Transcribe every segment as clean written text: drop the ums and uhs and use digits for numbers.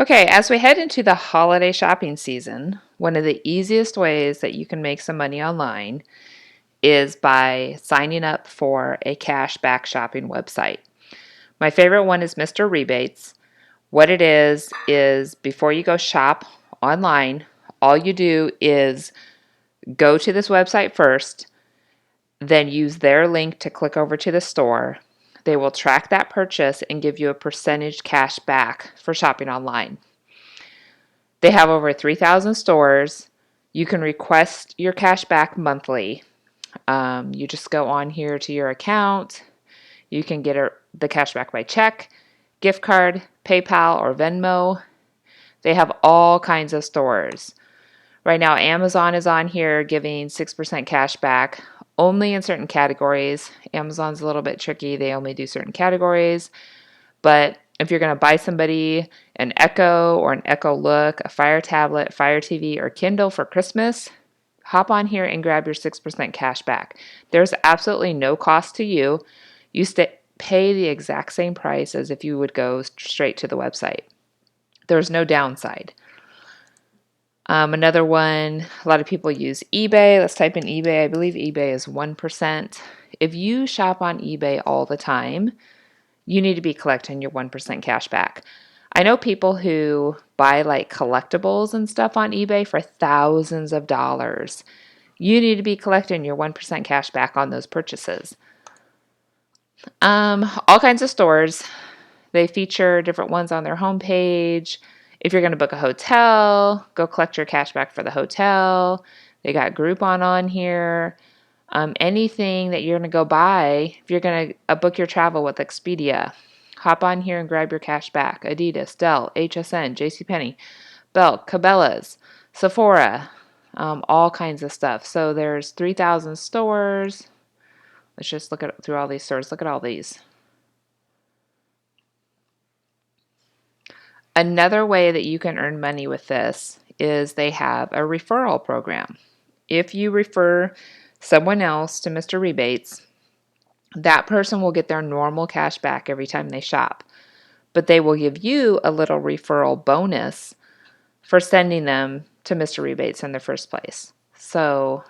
Okay, as we head into the holiday shopping season, one of the easiest ways that you can make some money online is by signing up for a cash back shopping website. My favorite one is Mr. Rebates. What it is before you go shop online, all you do is go to this website first, then use their link to click over to the store. They will track that purchase and give you a percentage cash back for shopping online. They have over 3,000 stores. You can request your cash back monthly. You just go on here to your account. You can get the cash back by check, gift card, PayPal, or Venmo. They have all kinds of stores. Right now, Amazon is on here giving 6% cash back only in certain categories. Amazon's a little bit tricky. They only do certain categories. But if you're going to buy somebody an Echo or an Echo Look, a Fire tablet, Fire TV, or Kindle for Christmas, hop on here and grab your 6% cash back. There's absolutely no cost to you. You pay the exact same price as if you would go straight to the website. There's no downside. Another one, a lot of people use eBay. Let's type in eBay. I believe eBay is 1%. If you shop on eBay all the time, you need to be collecting your 1% cash back. I know people who buy like collectibles and stuff on eBay for thousands of dollars. You need to be collecting your 1% cash back on those purchases. All kinds of stores. They feature different ones on their homepage. If you're going to book a hotel, go collect your cash back for the hotel. They got Groupon on here. Anything that you're going to go buy, if you're going to book your travel with Expedia, hop on here and grab your cash back. Adidas, Dell, HSN, JCPenney, Belk, Cabela's, Sephora, all kinds of stuff. So there's 3,000 stores. Let's just look through all these stores. Look at all these. Another way that you can earn money with this is they have a referral program. If you refer someone else to Mr. Rebates, that person will get their normal cash back every time they shop, but they will give you a little referral bonus for sending them to Mr. Rebates in the first place. So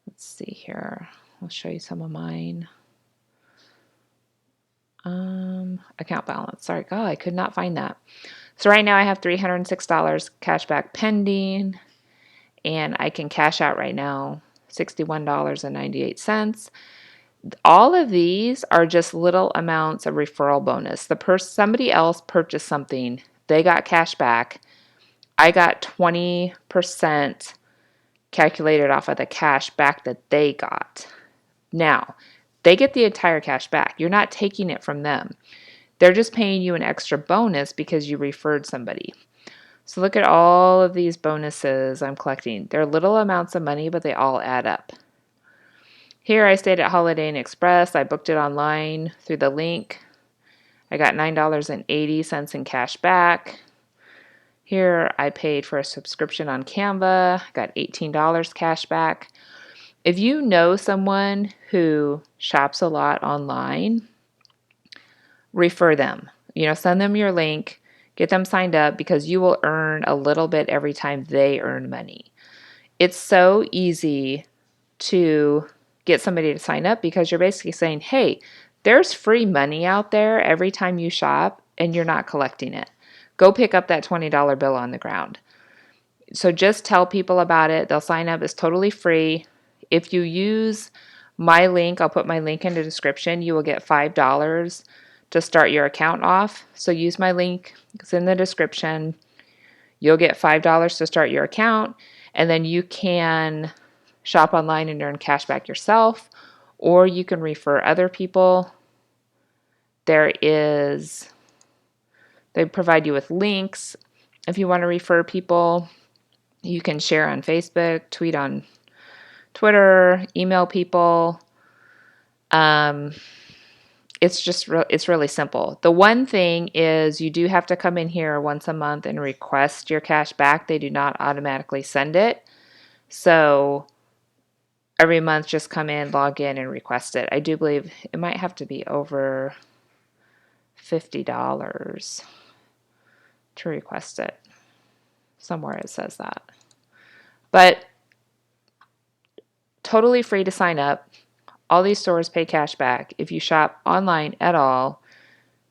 let's see here. I'll show you some of mine. Account balance. Sorry, God, I could not find that. So right now I have $306 cash back pending, and I can cash out right now $61.98. All of these are just little amounts of referral bonus. Somebody else purchased something, they got cash back. I got 20% calculated off of the cash back that they got. Now, they get the entire cash back. You're not taking it from them. They're just paying you an extra bonus because you referred somebody. So look at all of these bonuses I'm collecting. They're little amounts of money, but they all add up. Here I stayed at Holiday Inn Express. I booked it online through the link. I got $9.80 in cash back. Here I paid for a subscription on Canva. Got $18 cash back. If you know someone who shops a lot online, refer them. Send them your link, get them signed up, because you will earn a little bit every time they earn money. It's so easy to get somebody to sign up because you're basically saying, hey, there's free money out there every time you shop and you're not collecting it. Go pick up that $20 bill on the ground. So just tell people about it. They'll sign up. It's totally free. If you use my link, I'll put my link in the description, you will get $5 to start your account off. So use my link. It's in the description. You'll get $5 to start your account, and then you can shop online and earn cash back yourself, or you can refer other people. They provide you with links. If you want to refer people, you can share on Facebook, tweet on Twitter, email people. It's really simple. The one thing is you do have to come in here once a month and request your cash back. They do not automatically send it. So every month, just come in, log in, and request it. I do believe it might have to be over $50 to request it. Somewhere it says that. But totally free to sign up. All these stores pay cash back. If you shop online at all,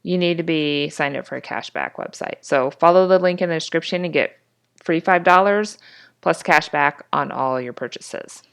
you need to be signed up for a cashback website. So follow the link in the description and get free $5 plus cash back on all your purchases.